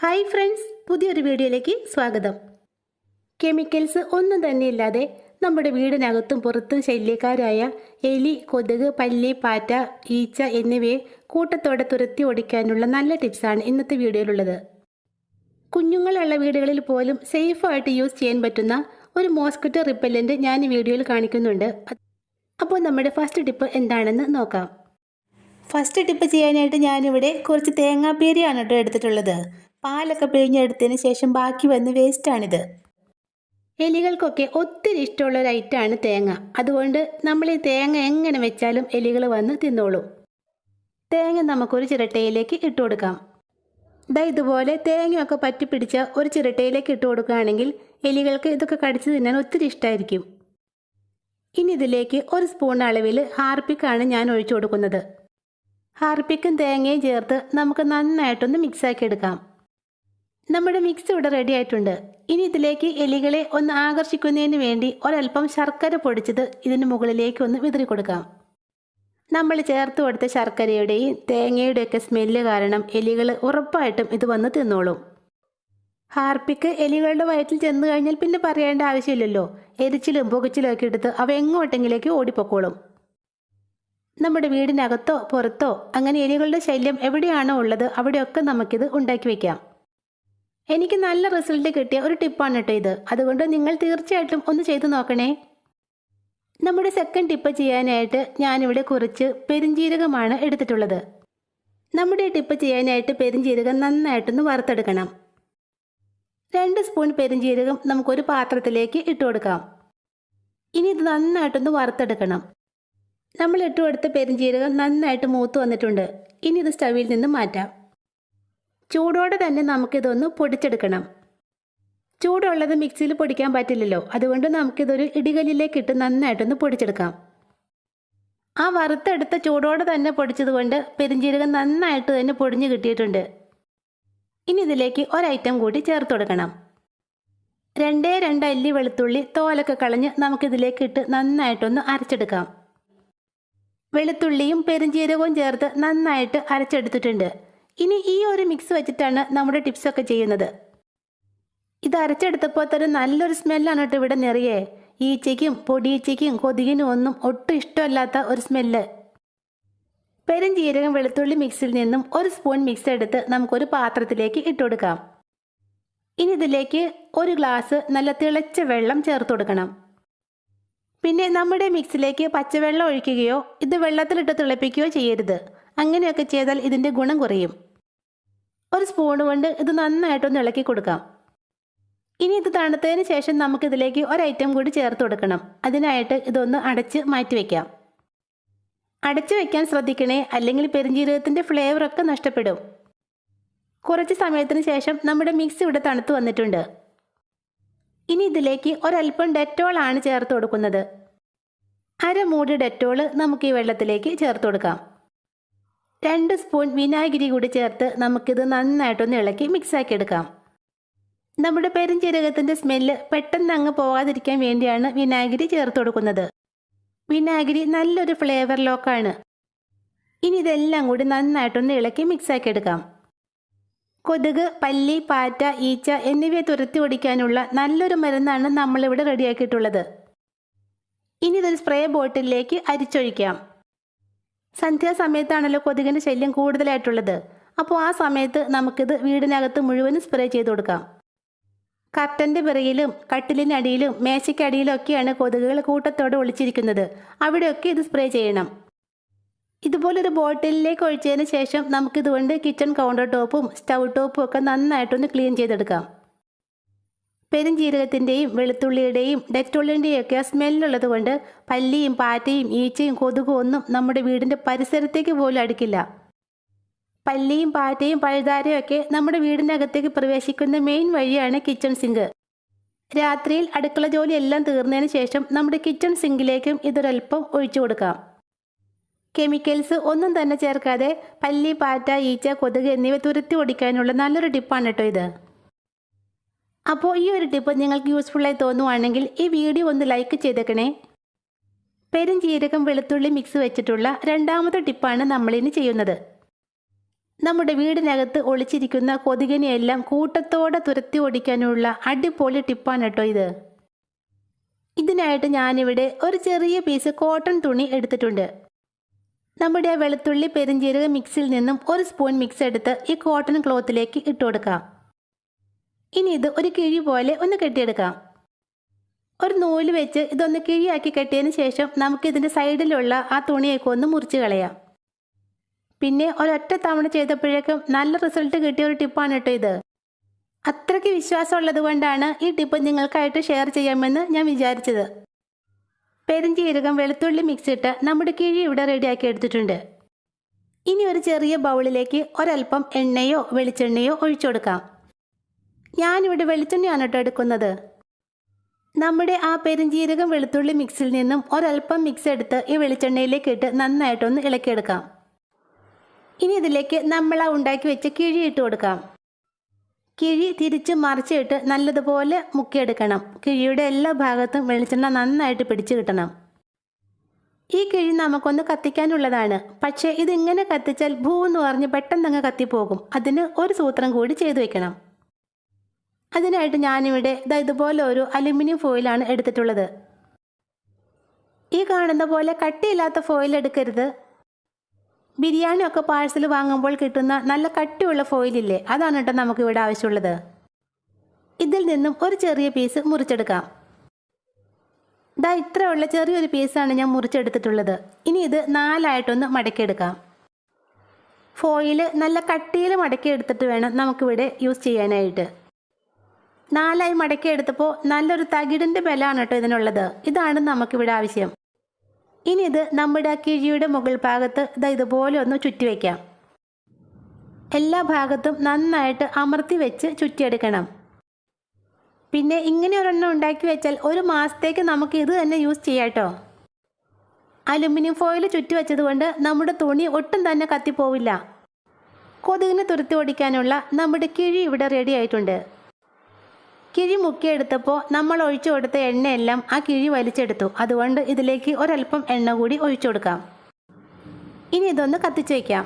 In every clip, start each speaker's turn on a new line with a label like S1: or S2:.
S1: Hi friends, പുതിയൊരു വീഡിയോയിലേക്ക് സ്വാഗതം. കെമിക്കൽസ് ഒന്നും തന്നെ ഇല്ലാതെ നമ്മുടെ വീടിനകത്തും പുറത്തും ശല്യക്കാരായ എലി, കൊതുക്, പല്ലി, പാറ്റ, ഈച്ച എന്നിവയെ കൂട്ടത്തോടെ തുരത്തി ഓടിക്കാനുള്ള നല്ല ടിപ്സാണ് ഇന്നത്തെ വീഡിയോയിലുള്ളത്. കുഞ്ഞുങ്ങളുള്ള വീടുകളിൽ പോലും സേഫായിട്ട് യൂസ് ചെയ്യാൻ പറ്റുന്ന ഒരു മോസ്കിറ്റോ റിപ്പല്ലൻ്റ് ഞാൻ ഈ വീഡിയോയിൽ കാണിക്കുന്നുണ്ട്. അപ്പോൾ നമ്മുടെ ഫസ്റ്റ് ടിപ്പ് എന്താണെന്ന് നോക്കാം. ഫസ്റ്റ് ടിപ്പ് ചെയ്യാനായിട്ട് ഞാനിവിടെ കുറച്ച് തേങ്ങാപ്പീരിയാണ് എടുത്തിട്ടുള്ളത്. പാലൊക്കെ പിഴിഞ്ഞെടുത്തതിന് ശേഷം ബാക്കി വന്ന വേസ്റ്റാണിത്. എലികൾക്കൊക്കെ ഒത്തിരി ഇഷ്ടമുള്ള ഒരു ഐറ്റമാണ് തേങ്ങ. അതുകൊണ്ട് നമ്മൾ ഈ തേങ്ങ എങ്ങനെ വെച്ചാലും എലികൾ വന്ന് തിന്നോളും. തേങ്ങ നമുക്കൊരു ചിരട്ടയിലേക്ക് ഇട്ട് കൊടുക്കാം. ഇതുപോലെ തേങ്ങയൊക്കെ പറ്റി പിടിച്ച ഒരു ചിരട്ടയിലേക്ക് ഇട്ട് കൊടുക്കുകയാണെങ്കിൽ എലികൾക്ക് ഇതൊക്കെ കടിച്ചു തിന്നാൻ ഒത്തിരി ഇഷ്ടമായിരിക്കും. ഇനി ഇതിലേക്ക് ഒരു സ്പൂൺ അളവിൽ ഹാർപ്പിക്കാണ് ഞാൻ ഒഴിച്ചു കൊടുക്കുന്നത്. ഹാർപ്പിക്കും തേങ്ങയും ചേർത്ത് നമുക്ക് നന്നായിട്ടൊന്ന് മിക്സാക്കി എടുക്കാം. നമ്മുടെ മിക്സ് ഇവിടെ റെഡി ആയിട്ടുണ്ട്. ഇനി ഇതിലേക്ക് എലികളെ ഒന്ന് ആകർഷിക്കുന്നതിന് വേണ്ടി ഒരൽപ്പം ശർക്കര പൊടിച്ചത് ഇതിന് മുകളിലേക്ക് ഒന്ന് വിതറി കൊടുക്കാം. നമ്മൾ ചേർത്ത് കൊടുത്ത ശർക്കരയുടെയും തേങ്ങയുടെയൊക്കെ സ്മെല്ല് കാരണം എലികൾ ഉറപ്പായിട്ടും ഇത് വന്ന് തിന്നോളും. ഹാർപ്പിക്ക് എലികളുടെ വയറ്റിൽ ചെന്ന് കഴിഞ്ഞാൽ പിന്നെ പറയേണ്ട ആവശ്യമില്ലല്ലോ. എരിച്ചിലും പുകച്ചിലും ഒക്കെ എടുത്ത് അവ എങ്ങോട്ടെങ്കിലേക്ക് ഓടിപ്പൊക്കോളും. നമ്മുടെ വീടിനകത്തോ പുറത്തോ അങ്ങനെ എലികളുടെ ശല്യം എവിടെയാണോ ഉള്ളത് അവിടെയൊക്കെ നമുക്കിത് ഉണ്ടാക്കി വയ്ക്കാം. എനിക്ക് നല്ല റിസൾട്ട് കിട്ടിയ ഒരു ടിപ്പാണ് കേട്ടോ ഇത്. അതുകൊണ്ട് നിങ്ങൾ തീർച്ചയായിട്ടും ഒന്ന് ചെയ്തു നോക്കണേ. നമ്മുടെ സെക്കൻഡ് ടിപ്പ് ചെയ്യാനായിട്ട് ഞാനിവിടെ കുറച്ച് പെരിഞ്ജീരകമാണ് എടുത്തിട്ടുള്ളത്. നമ്മുടെ ടിപ്പ് ചെയ്യാനായിട്ട് പെരിഞ്ജീരകം നന്നായിട്ടൊന്ന് വറുത്തെടുക്കണം. 2 സ്പൂൺ പെരിഞ്ജീരകം നമുക്കൊരു പാത്രത്തിലേക്ക് ഇട്ട് കൊടുക്കാം. ഇനി ഇത് നന്നായിട്ടൊന്ന് വറുത്തെടുക്കണം. നമ്മൾ ഇട്ട് കൊടുത്ത പെരിഞ്ജീരകം നന്നായിട്ട് മൂത്ത് വന്നിട്ടുണ്ട്. ഇനി ഇത് സ്റ്റവിൽ നിന്ന് മാറ്റാം. ചൂടോടെ തന്നെ നമുക്കിതൊന്ന് പൊടിച്ചെടുക്കണം. ചൂടുള്ളത് മിക്സിയിൽ പൊടിക്കാൻ പറ്റില്ലല്ലോ. അതുകൊണ്ട് നമുക്കിതൊരു ഇടികല്ലിലേക്ക് ഇട്ട് നന്നായിട്ടൊന്ന് പൊടിച്ചെടുക്കാം. ആ വറുത്തെടുത്ത ചൂടോടെ തന്നെ പൊടിച്ചതുകൊണ്ട് പെരിഞ്ജീരകം നന്നായിട്ട് തന്നെ പൊടിഞ്ഞു കിട്ടിയിട്ടുണ്ട്. ഇനി ഇതിലേക്ക് ഒരൈറ്റം കൂടി ചേർത്ത് കൊടുക്കണം. 2 അല്ലി വെളുത്തുള്ളി തോലൊക്കെ കളഞ്ഞ് നമുക്കിതിലേക്ക് ഇട്ട് നന്നായിട്ടൊന്ന് അരച്ചെടുക്കാം. വെളുത്തുള്ളിയും പെരിഞ്ജീരകവും ചേർത്ത് നന്നായിട്ട് അരച്ചെടുത്തിട്ടുണ്ട്. ഇനി ഈ ഒരു മിക്സ് വെച്ചിട്ടാണ് നമ്മുടെ ടിപ്സൊക്കെ ചെയ്യുന്നത്. ഇത് അരച്ചെടുത്തപ്പോൾ തന്നെ നല്ലൊരു സ്മെല്ലാണ് കേട്ടോ ഇവിടെ നിറയെ. ഈച്ചയ്ക്കും പൊടിയീച്ചയ്ക്കും കൊതുകിനും ഒന്നും ഒട്ടും ഇഷ്ടമല്ലാത്ത ഒരു സ്മെല്ല്. പെരിഞ്ജീരകം വെളുത്തുള്ളി മിക്സിൽ നിന്നും 1 സ്പൂൺ മിക്സ് എടുത്ത് നമുക്കൊരു പാത്രത്തിലേക്ക് ഇട്ട് കൊടുക്കാം. ഇനി ഇതിലേക്ക് 1 ഗ്ലാസ് നല്ല തിളച്ച വെള്ളം ചേർത്ത് കൊടുക്കണം. പിന്നെ നമ്മുടെ മിക്സിലേക്ക് പച്ചവെള്ളം ഒഴിക്കുകയോ ഇത് വെള്ളത്തിലിട്ട് തിളപ്പിക്കുകയോ ചെയ്യരുത്. അങ്ങനെയൊക്കെ ചെയ്താൽ ഇതിൻ്റെ ഗുണം കുറയും. 1 സ്പൂൺ കൊണ്ട് ഇത് നന്നായിട്ടൊന്ന് ഇളക്കി കൊടുക്കാം. ഇനി ഇത് തണുത്തതിന് ശേഷം നമുക്കിതിലേക്ക് ഒരൈറ്റം കൂടി ചേർത്ത് കൊടുക്കണം. അതിനായിട്ട് ഇതൊന്ന് അടച്ച് മാറ്റി വയ്ക്കാം. അടച്ചു വയ്ക്കാൻ ശ്രദ്ധിക്കണേ, അല്ലെങ്കിൽ പെരിഞ്ജീരകത്തിൻ്റെ ഫ്ലേവറൊക്കെ നഷ്ടപ്പെടും. കുറച്ച് സമയത്തിന് ശേഷം നമ്മുടെ മിക്സ് ഇവിടെ തണുത്ത് വന്നിട്ടുണ്ട്. ഇനി ഇതിലേക്ക് ഒരൽപ്പം ഡെറ്റോളാണ് ചേർത്ത് കൊടുക്കുന്നത്. 1/2 മൂടി ഡെറ്റോൾ നമുക്ക് ഈ വെള്ളത്തിലേക്ക് ചേർത്ത് കൊടുക്കാം. 2 സ്പൂൺ വിനാഗിരി കൂടി ചേർത്ത് നമുക്കിത് നന്നായിട്ടൊന്ന് ഇളക്കി മിക്സാക്കി എടുക്കാം. നമ്മുടെ പെരിഞ്ജീരകത്തിൻ്റെ സ്മെല്ല് പെട്ടെന്ന് അങ്ങ് പോകാതിരിക്കാൻ വേണ്ടിയാണ് വിനാഗിരി ചേർത്ത് കൊടുക്കുന്നത്. വിനാഗിരി നല്ലൊരു ഫ്ലേവർ ലോക്കാണ്. ഇനി ഇതെല്ലാം കൂടി നന്നായിട്ടൊന്ന് ഇളക്കി മിക്സാക്കി എടുക്കാം. കൊതുക്, പല്ലി, പാറ്റ, ഈച്ച എന്നിവയെ തുരത്തി ഓടിക്കാനുള്ള നല്ലൊരു മരുന്നാണ് നമ്മളിവിടെ റെഡിയാക്കിയിട്ടുള്ളത്. ഇനി ഇതൊരു സ്പ്രേ ബോട്ടിലേക്ക് അരിച്ചൊഴിക്കാം. സന്ധ്യാസമയത്താണല്ലോ കൊതുകിൻ്റെ ശല്യം കൂടുതലായിട്ടുള്ളത്. അപ്പോൾ ആ സമയത്ത് നമുക്കിത് വീടിനകത്ത് മുഴുവനും സ്പ്രേ ചെയ്ത് കൊടുക്കാം. കർട്ടൻ്റെ പിറകിലും കട്ടിലിനടിയിലും മേശയ്ക്കടിയിലും ഒക്കെയാണ് കൊതുകുകൾ കൂട്ടത്തോടെ ഒളിച്ചിരിക്കുന്നത്. അവിടെയൊക്കെ ഇത് സ്പ്രേ ചെയ്യണം. ഇതുപോലൊരു ബോട്ടിലിലേക്ക് ഒഴിച്ചതിന് ശേഷം നമുക്കിതുകൊണ്ട് കിച്ചൺ കൗണ്ടർ ടോപ്പും സ്റ്റൗ ടോപ്പും ഒക്കെ നന്നായിട്ടൊന്ന് ക്ലീൻ ചെയ്തെടുക്കാം. പെരിഞ്ജീരകത്തിൻ്റെയും വെളുത്തുള്ളിയുടെയും ഡെറ്റോളിൻ്റെയും ഒക്കെ സ്മെല്ലുള്ളത് കൊണ്ട് പല്ലിയും പാറ്റയും ഈച്ചയും കൊതുകും ഒന്നും നമ്മുടെ വീടിൻ്റെ പരിസരത്തേക്ക് പോലും അടുക്കില്ല. പല്ലിയും പാറ്റയും പഴുതാരയും ഒക്കെ നമ്മുടെ വീടിനകത്തേക്ക് പ്രവേശിക്കുന്ന മെയിൻ വഴിയാണ് കിച്ചൺ സിങ്ക്. രാത്രിയിൽ അടുക്കള ജോലി എല്ലാം തീർന്നതിന് ശേഷം നമ്മുടെ കിച്ചൺ സിങ്കിലേക്കും ഇതൊരൽപ്പം ഒഴിച്ചു കൊടുക്കാം. കെമിക്കൽസ് ഒന്നും തന്നെ ചേർക്കാതെ പല്ലി, പാറ്റ, ഈച്ച, കൊതുക് എന്നിവ തുരത്തി ഓടിക്കാനുള്ള നല്ലൊരു ടിപ്പാണ് കേട്ടോ ഇത്. അപ്പോൾ ഈ ഒരു ടിപ്പ് നിങ്ങൾക്ക് യൂസ്ഫുള്ളായി തോന്നുവാണെങ്കിൽ ഈ വീഡിയോ ഒന്ന് ലൈക്ക് ചെയ്തേക്കണേ. പെരിഞ്ജീരകം വെളുത്തുള്ളി മിക്സ് വെച്ചിട്ടുള്ള രണ്ടാമത്തെ ടിപ്പാണ് നമ്മളിനി ചെയ്യുന്നത്. നമ്മുടെ വീടിനകത്ത് ഒളിച്ചിരിക്കുന്ന കൊതുകിനെയെല്ലാം കൂട്ടത്തോടെ തുരത്തി ഓടിക്കാനുള്ള അടിപൊളി ടിപ്പാണ് കേട്ടോ ഇത്. ഇതിനായിട്ട് ഞാനിവിടെ ഒരു ചെറിയ പീസ് കോട്ടൺ തുണി എടുത്തിട്ടുണ്ട്. നമ്മുടെ വെളുത്തുള്ളി പെരിഞ്ജീരക മിക്സിൽ നിന്നും ഒരു സ്പൂൺ മിക്സ് എടുത്ത് ഈ കോട്ടൺ ക്ലോത്തിലേക്ക് ഇട്ട് കൊടുക്കാം. ഇനി ഇത് ഒരു കിഴി പോലെ ഒന്ന് കെട്ടിയെടുക്കാം. ഒരു നൂല് വെച്ച് ഇതൊന്ന് കിഴിയാക്കി കെട്ടിയതിന് ശേഷം നമുക്കിതിൻ്റെ സൈഡിലുള്ള ആ തുണിയൊക്കെ ഒന്ന് മുറിച്ച് കളയാം. പിന്നെ ഒരൊറ്റ തവണ ചെയ്തപ്പോഴേക്കും നല്ല റിസൾട്ട് കിട്ടിയ ഒരു ടിപ്പാണ് കേട്ടോ ഇത്. അത്രയ്ക്ക് വിശ്വാസമുള്ളത് കൊണ്ടാണ് ഈ ടിപ്പ് നിങ്ങൾക്കായിട്ട് ഷെയർ ചെയ്യാമെന്ന് ഞാൻ വിചാരിച്ചത്. പെരിഞ്ജീരകം വെളുത്തുള്ളി മിക്സ് ഇട്ട് നമ്മുടെ കിഴി ഇവിടെ റെഡിയാക്കി എടുത്തിട്ടുണ്ട്. ഇനി ഒരു ചെറിയ ബൗളിലേക്ക് ഒരൽപ്പം എണ്ണയോ വെളിച്ചെണ്ണയോ ഒഴിച്ചു കൊടുക്കാം. ഞാനിവിടെ വെളിച്ചെണ്ണയാണ് കേട്ടോ എടുക്കുന്നത്. നമ്മുടെ ആ പെരിഞ്ജീരകം വെളുത്തുള്ളി മിക്സിൽ നിന്നും ഒരൽപ്പം മിക്സ് എടുത്ത് ഈ വെളിച്ചെണ്ണയിലേക്ക് ഇട്ട് നന്നായിട്ടൊന്ന് ഇളക്കിയെടുക്കാം. ഇനി ഇതിലേക്ക് നമ്മൾ ആ ഉണ്ടാക്കി വെച്ച കിഴി ഇട്ട് കൊടുക്കാം. കിഴി തിരിച്ച് മറിച്ചിട്ട് നല്ലതുപോലെ മുക്കിയെടുക്കണം. കിഴിയുടെ എല്ലാ ഭാഗത്തും വെളിച്ചെണ്ണ നന്നായിട്ട് പിടിച്ചു കിട്ടണം. ഈ കിഴി നമുക്കൊന്ന് കത്തിക്കാനുള്ളതാണ്. പക്ഷേ ഇതിങ്ങനെ കത്തിച്ചാൽ ഭൂന്ന് പറഞ്ഞ് പെട്ടെന്നങ്ങ് കത്തിപ്പോകും. അതിന് ഒരു സൂത്രം കൂടി ചെയ്തു വെക്കണം. അതിനായിട്ട് ഞാനിവിടെ ഇതുപോലെ ഒരു അലുമിനിയം ഫോയിലാണ് എടുത്തിട്ടുള്ളത്. ഈ കാണുന്ന പോലെ കട്ടിയില്ലാത്ത ഫോയിൽ എടുക്കരുത്. ബിരിയാണി ഒക്കെ പാഴ്സൽ വാങ്ങുമ്പോൾ കിട്ടുന്ന നല്ല കട്ടിയുള്ള ഫോയിലില്ലേ, അതാണ് കേട്ടോ നമുക്കിവിടെ ആവശ്യമുള്ളത്. ഇതിൽ നിന്നും ഒരു ചെറിയ പീസ് മുറിച്ചെടുക്കാം. ഇത്രയുള്ള ചെറിയൊരു പീസാണ് ഞാൻ മുറിച്ചെടുത്തിട്ടുള്ളത്. ഇനി ഇത് 4ആയിട്ടൊന്ന് മടക്കിയെടുക്കാം. ഫോയിൽ നല്ല കട്ടിയിൽ മടക്കിയെടുത്തിട്ട് വേണം നമുക്കിവിടെ യൂസ് ചെയ്യാനായിട്ട്. 4ആയി മടക്കിയെടുത്തപ്പോൾ നല്ലൊരു തകിടിൻ്റെ ബലമാണ് കേട്ടോ ഇതിനുള്ളത്. ഇതാണ് നമുക്കിവിടെ ആവശ്യം. ഇനി ഇത് നമ്മുടെ കിഴിയുടെ മുകൾ ഭാഗത്ത് ഇതുപോലെ ഒന്ന് ചുറ്റി വയ്ക്കാം. എല്ലാ ഭാഗത്തും നന്നായിട്ട് അമർത്തി വെച്ച് ചുറ്റിയെടുക്കണം. പിന്നെ ഇങ്ങനെ ഒരെണ്ണം ഉണ്ടാക്കി വെച്ചാൽ ഒരു മാസത്തേക്ക് നമുക്ക് ഇത് തന്നെ യൂസ് ചെയ്യാം കേട്ടോ. അലുമിനിയം ഫോയിൽ ചുറ്റി വെച്ചതുകൊണ്ട് നമ്മുടെ തുണി ഒട്ടും തന്നെ കത്തിപ്പോവില്ല. കൊതുകിനെ തുരത്തി ഓടിക്കാനുള്ള നമ്മുടെ കിഴി ഇവിടെ റെഡി ആയിട്ടുണ്ട്. കിഴി മുക്കിയെടുത്തപ്പോൾ നമ്മൾ ഒഴിച്ചു കൊടുത്ത എണ്ണയെല്ലാം ആ കിഴി വലിച്ചെടുത്തു. അതുകൊണ്ട് ഇതിലേക്ക് ഒരൽപ്പം എണ്ണ കൂടി ഒഴിച്ചു കൊടുക്കാം. ഇനി ഇതൊന്ന് കത്തിച്ചു വയ്ക്കാം.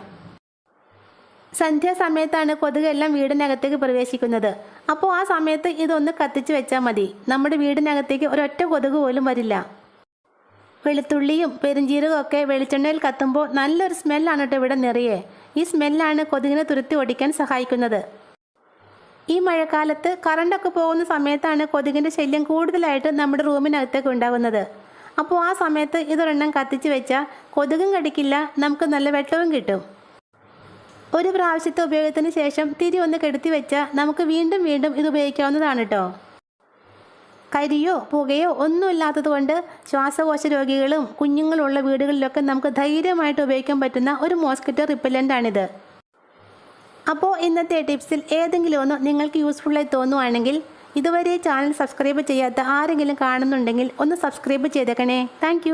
S1: സന്ധ്യാസമയത്താണ് കൊതുകെല്ലാം വീടിനകത്തേക്ക് പ്രവേശിക്കുന്നത്. അപ്പോൾ ആ സമയത്ത് ഇതൊന്ന് കത്തിച്ചു വെച്ചാൽ മതി. നമ്മുടെ വീടിനകത്തേക്ക് ഒരൊറ്റ കൊതുക് പോലും വരില്ല. വെളുത്തുള്ളിയും പെരിഞ്ജീരകവും ഒക്കെ വെളിച്ചെണ്ണയിൽ കത്തുമ്പോൾ നല്ലൊരു സ്മെല്ലാണ് കേട്ടോ ഇവിടെ നിറയെ. ഈ സ്മെല്ലാണ് കൊതുകിനെ തുരത്തി ഓടിക്കാൻ സഹായിക്കുന്നത്. ഈ മഴക്കാലത്ത് കറണ്ടൊക്കെ പോകുന്ന സമയത്താണ് കൊതുകിൻ്റെ ശല്യം കൂടുതലായിട്ട് നമ്മുടെ റൂമിനകത്തേക്ക് ഉണ്ടാകുന്നത്. അപ്പോൾ ആ സമയത്ത് ഇതൊരെണ്ണം കത്തിച്ച് വെച്ചാൽ കൊതുകും കടിക്കില്ല, നമുക്ക് നല്ല വെട്ടവും കിട്ടും. ഒരു പ്രാവശ്യത്തെ ഉപയോഗത്തിന് ശേഷം തിരി ഒന്ന് കെടുത്തി വെച്ചാൽ നമുക്ക് വീണ്ടും വീണ്ടും ഇത് ഉപയോഗിക്കാവുന്നതാണ് കേട്ടോ. കരിയോ പുകയോ ഒന്നുമില്ലാത്തത് കൊണ്ട് ശ്വാസകോശ രോഗികളും കുഞ്ഞുങ്ങളുള്ള വീടുകളിലൊക്കെ നമുക്ക് ധൈര്യമായിട്ട് ഉപയോഗിക്കാൻ പറ്റുന്ന ഒരു മോസ്കിറ്റോ റിപ്പല്ലൻ്റാണിത്. അപ്പോൾ ഇന്നത്തെ ടിപ്സിൽ ഏതെങ്കിലും ഒന്ന് നിങ്ങൾക്ക് യൂസ്ഫുള്ളായി തോന്നുവാണെങ്കിൽ ഇതുവരെ ചാനൽ സബ്സ്ക്രൈബ് ചെയ്യാത്ത ആരെങ്കിലും കാണുന്നുണ്ടെങ്കിൽ ഒന്ന് സബ്സ്ക്രൈബ് ചെയ്തേക്കണേ. താങ്ക്